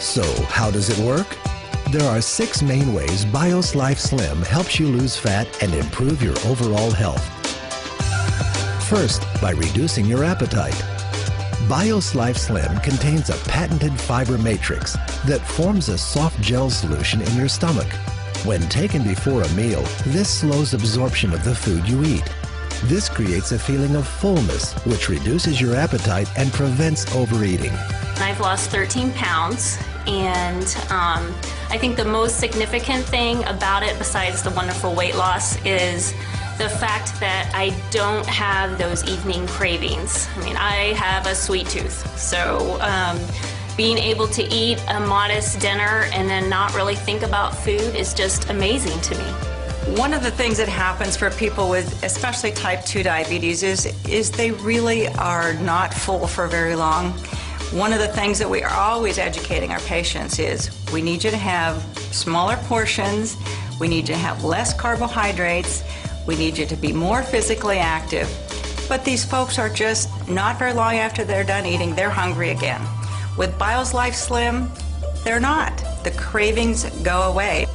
So, how does it work? There are 6 main ways BIOS Life Slim helps you lose fat and improve your overall health. First, by reducing your appetite. BIOS Life Slim contains a patented fiber matrix that forms a soft gel solution in your stomach. When taken before a meal, this slows absorption of the food you eat. This creates a feeling of fullness, which reduces your appetite and prevents overeating. I've lost 13 pounds, and I think the most significant thing about it, besides the wonderful weight loss, is the fact that I don't have those evening cravings. I mean, I have a sweet tooth, so being able to eat a modest dinner and then not really think about food is just amazing to me. One of the things that happens for people with especially type 2 diabetes is they really are not full for very long. One of the things that we are always educating our patients is we need you to have smaller portions, we need you to have less carbohydrates, we need you to be more physically active. But these folks are just not very long after they're done eating, they're hungry again. With BIOS Life Slim, they're not. The cravings go away.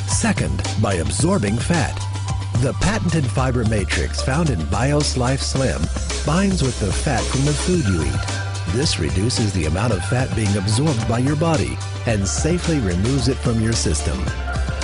Second, by absorbing fat. The patented fiber matrix found in BIOS Life Slim binds with the fat from the food you eat. This reduces the amount of fat being absorbed by your body and safely removes it from your system.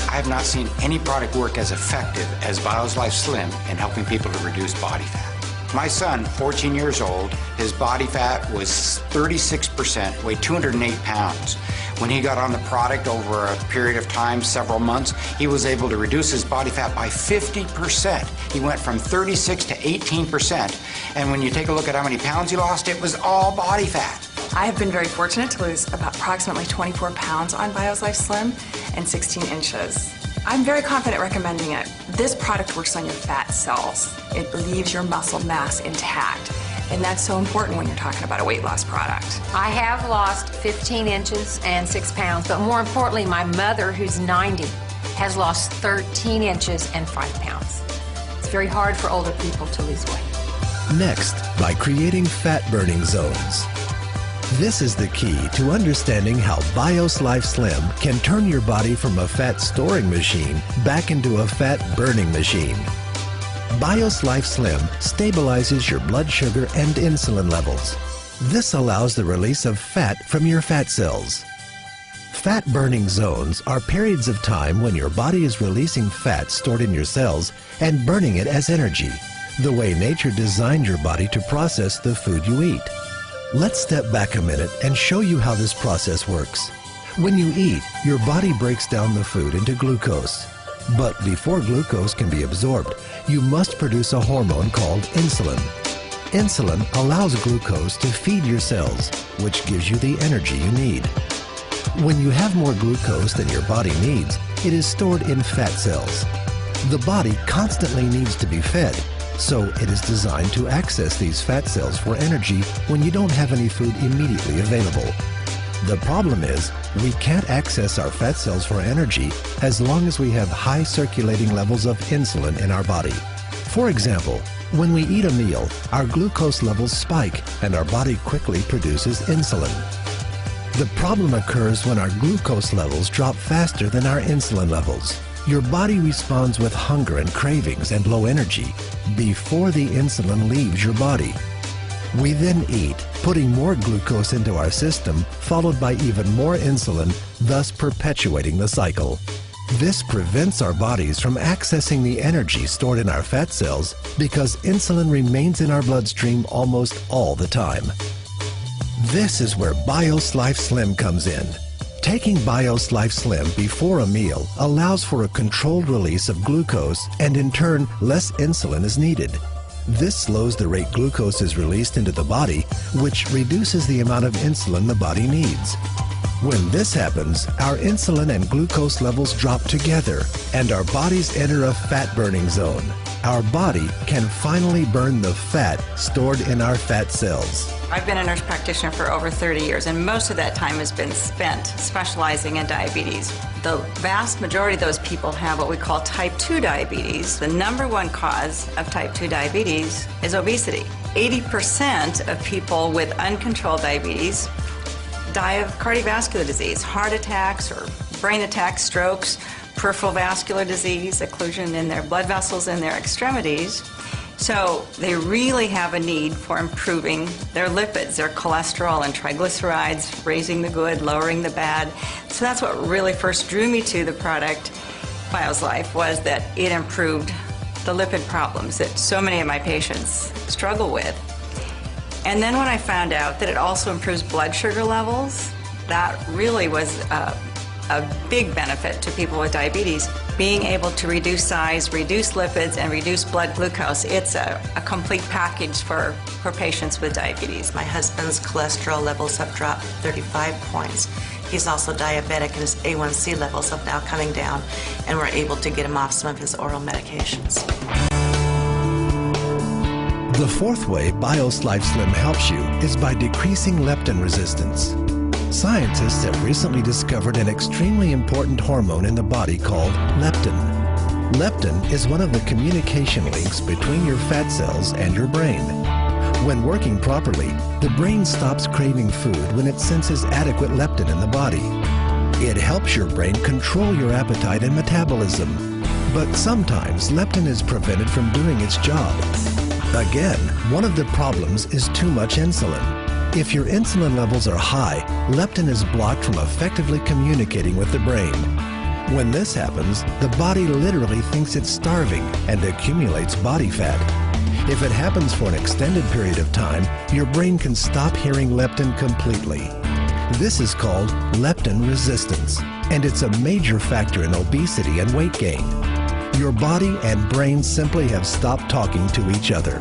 I have not seen any product work as effective as BIOS Life Slim in helping people to reduce body fat. My son, 14 years old, his body fat was 36%, weighed 208 pounds. When he got on the product over a period of time, several months, he was able to reduce his body fat by 50%. He went from 36 to 18%. And when you take a look at how many pounds he lost, it was all body fat. I have been very fortunate to lose about approximately 24 pounds on BIOS Life Slim and 16 inches. I'm very confident recommending it. This product works on your fat cells. It leaves your muscle mass intact. And that's so important when you're talking about a weight loss product. I have lost 15 inches and 6 pounds, but more importantly, my mother, who's 90, has lost 13 inches and 5 pounds. It's very hard for older people to lose weight. Next, by creating fat-burning zones. This is the key to understanding how BIOS Life Slim can turn your body from a fat-storing machine back into a fat-burning machine. BIOS Life Slim stabilizes your blood sugar and insulin levels. This allows the release of fat from your fat cells. Fat-burning zones are periods of time when your body is releasing fat stored in your cells and burning it as energy, the way nature designed your body to process the food you eat. Let's step back a minute and show you how this process works. When you eat, your body breaks down the food into glucose. But before glucose can be absorbed, you must produce a hormone called insulin. Insulin allows glucose to feed your cells, which gives you the energy you need. When you have more glucose than your body needs, it is stored in fat cells. The body constantly needs to be fed, so it is designed to access these fat cells for energy when you don't have any food immediately available. The problem is, we can't access our fat cells for energy as long as we have high circulating levels of insulin in our body. For example, when we eat a meal, our glucose levels spike and our body quickly produces insulin. The problem occurs when our glucose levels drop faster than our insulin levels. Your body responds with hunger and cravings and low energy before the insulin leaves your body. We then eat, putting more glucose into our system, followed by even more insulin, thus perpetuating the cycle. This prevents our bodies from accessing the energy stored in our fat cells because insulin remains in our bloodstream almost all the time. This is where BIOS Life Slim comes in. Taking BIOS Life Slim before a meal allows for a controlled release of glucose, and in turn, less insulin is needed. This slows the rate glucose is released into the body, which reduces the amount of insulin the body needs. When this happens, our insulin and glucose levels drop together, and our bodies enter a fat-burning zone. Our body can finally burn the fat stored in our fat cells. I've been a nurse practitioner for over 30 years, and most of that time has been spent specializing in diabetes. The vast majority of those people have what we call type 2 diabetes. The #1 cause of type 2 diabetes is obesity. 80% of people with uncontrolled diabetes die of cardiovascular disease, heart attacks or brain attacks, strokes, peripheral vascular disease, occlusion in their blood vessels in their extremities. So they really have a need for improving their lipids, their cholesterol and triglycerides, raising the good, lowering the bad. So that's what really first drew me to the product, Bios Life, was that it improved the lipid problems that so many of my patients struggle with. And then when I found out that it also improves blood sugar levels, that really was a big benefit to people with diabetes. Being able to reduce size, reduce lipids, and reduce blood glucose, it's a complete package for patients with diabetes. My husband's cholesterol levels have dropped 35 points. He's also diabetic and his A1C levels have now coming down, and we're able to get him off some of his oral medications. The fourth way Bios Life Slim helps you is by decreasing leptin resistance. Scientists have recently discovered an extremely important hormone in the body called leptin. Leptin is one of the communication links between your fat cells and your brain. When working properly, the brain stops craving food when it senses adequate leptin in the body. It helps your brain control your appetite and metabolism. But sometimes leptin is prevented from doing its job. Again, one of the problems is too much insulin. If your insulin levels are high, leptin is blocked from effectively communicating with the brain. When this happens, the body literally thinks it's starving and accumulates body fat. If it happens for an extended period of time, your brain can stop hearing leptin completely. This is called leptin resistance, and it's a major factor in obesity and weight gain. Your body and brain simply have stopped talking to each other.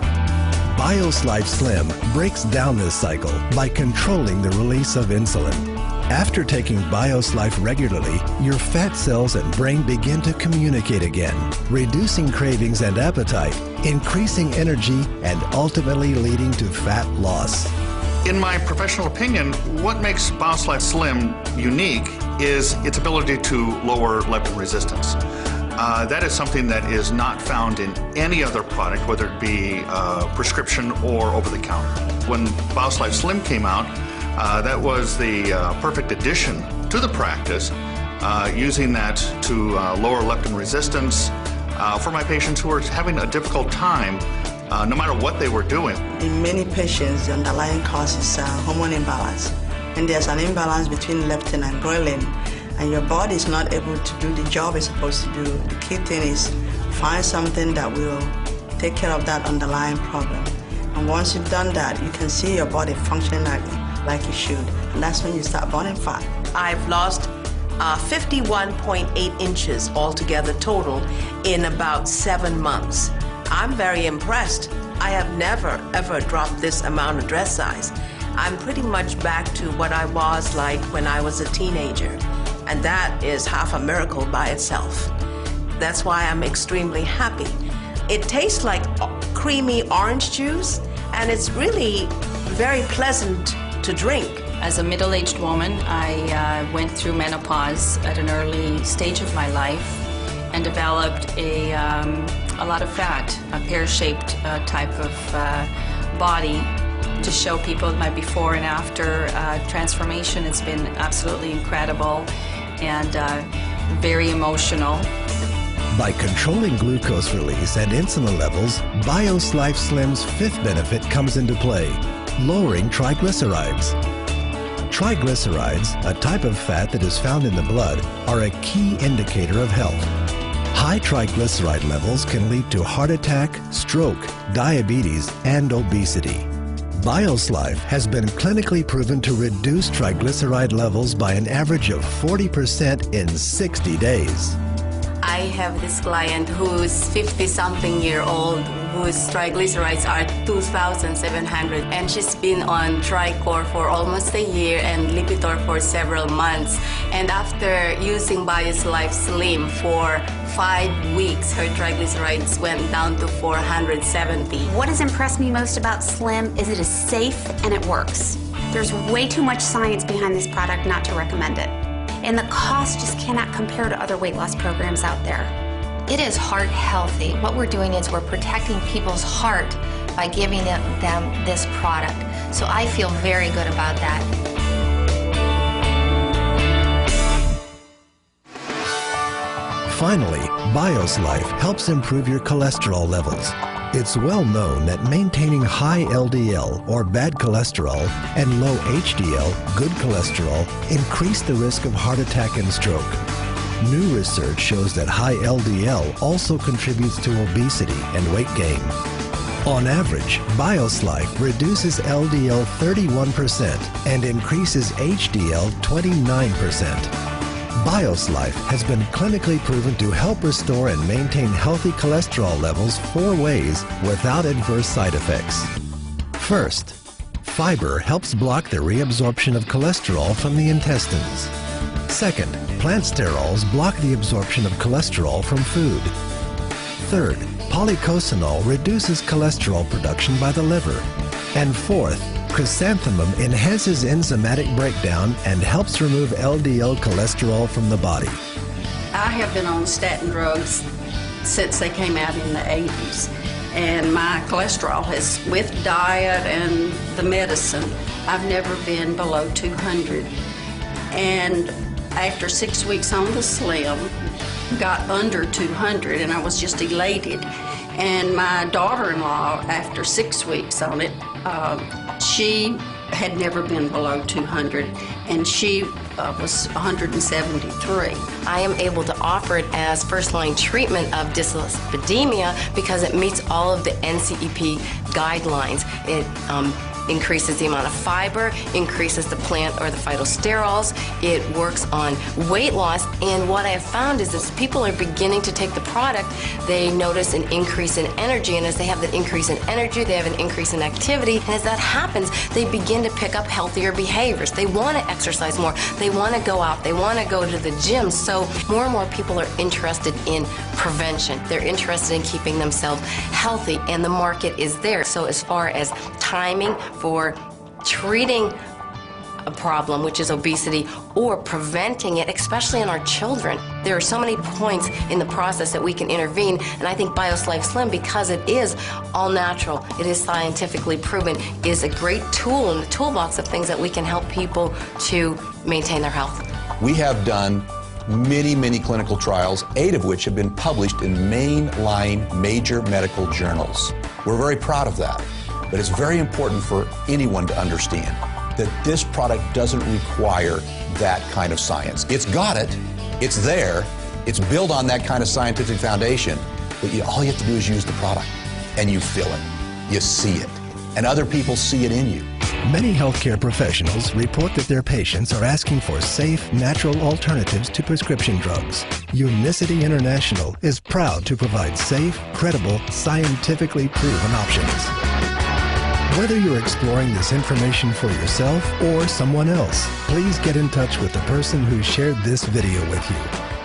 Bios Life Slim breaks down this cycle by controlling the release of insulin. After taking Bios Life regularly, your fat cells and brain begin to communicate again, reducing cravings and appetite, increasing energy, and ultimately leading to fat loss. In my professional opinion, what makes Bios Life Slim unique is its ability to lower leptin resistance. That is something that is not found in any other product, whether it be prescription or over-the-counter. When Bios Life Slim came out, that was the perfect addition to the practice, using that to lower leptin resistance for my patients who are having a difficult time no matter what they were doing. In many patients, the underlying cause is hormone imbalance. And there's an imbalance between leptin and ghrelin. And your body is not able to do the job it's supposed to do. The key thing is find something that will take care of that underlying problem. And once you've done that, you can see your body functioning like it should. And that's when you start burning fat. I've lost 51.8 inches altogether total in about 7 months. I'm very impressed. I have never, ever dropped this amount of dress size. I'm pretty much back to what I was like when I was a teenager. And that is half a miracle by itself. That's why I'm extremely happy. It tastes like creamy orange juice, and it's really very pleasant to drink. As a middle-aged woman, I went through menopause at an early stage of my life and developed a lot of fat, a pear-shaped type of body. To show people my before and after transformation, it's been absolutely incredible and very emotional. By controlling glucose release and insulin levels, Bios Life Slim's fifth benefit comes into play, lowering triglycerides. Triglycerides, a type of fat that is found in the blood, are a key indicator of health. High triglyceride levels can lead to heart attack, stroke, diabetes, and obesity. Bios Life has been clinically proven to reduce triglyceride levels by an average of 40% in 60 days. I have this client who's 50-something year old whose triglycerides are 2,700, and she's been on Tricor for almost a year and Lipitor for several months. And after using Bios Life Slim for 5 weeks, her triglycerides went down to 470. What has impressed me most about Slim is it is safe and it works. There's way too much science behind this product not to recommend it. And the cost just cannot compare to other weight loss programs out there. It is heart healthy. What we're doing is we're protecting people's heart by giving them this product. So I feel very good about that. Finally, BIOS Life helps improve your cholesterol levels. It's well known that maintaining high LDL, or bad cholesterol, and low HDL, good cholesterol, increase the risk of heart attack and stroke. New research shows that high LDL also contributes to obesity and weight gain. On average, BIOS Life reduces LDL 31% and increases HDL 29%. BIOS Life has been clinically proven to help restore and maintain healthy cholesterol levels 4 ways without adverse side effects. First, fiber helps block the reabsorption of cholesterol from the intestines. Second, plant sterols block the absorption of cholesterol from food. Third, polycosanol reduces cholesterol production by the liver. And fourth, chrysanthemum enhances enzymatic breakdown and helps remove LDL cholesterol from the body. I have been on statin drugs since they came out in the 80s. And my cholesterol has, with diet and the medicine, I've never been below 200. And after 6 weeks on the Slim, got under 200, and I was just elated. And my daughter-in-law, after 6 weeks on it, she had never been below 200, and she was 173. I am able to offer it as first-line treatment of dyslipidemia because it meets all of the NCEP guidelines. It increases the amount of fiber, increases the plant or the phytosterols. It works on weight loss, and what I have found is as people are beginning to take the product, they notice an increase in energy, and as they have that increase in energy, they have an increase in activity, and as that happens, they begin to pick up healthier behaviors. They want to exercise more, they want to go out, they want to go to the gym, so more and more people are interested in prevention. They're interested in keeping themselves healthy, and the market is there. So as far as timing for treating a problem, which is obesity, or preventing it, especially in our children, there are so many points in the process that we can intervene, and I think BIOS Life Slim, because it is all natural, it is scientifically proven, is a great tool in the toolbox of things that we can help people to maintain their health. We have done many clinical trials, 8 of which have been published in mainline major medical journals. We're very proud of that, but it's very important for anyone to understand that this product doesn't require that kind of science. It's got it, it's there, it's built on that kind of scientific foundation, but all you have to do is use the product, and you feel it, you see it, and other people see it in you. Many healthcare professionals report that their patients are asking for safe, natural alternatives to prescription drugs. UNICITY International is proud to provide safe, credible, scientifically proven options. Whether you're exploring this information for yourself or someone else, please get in touch with the person who shared this video with you.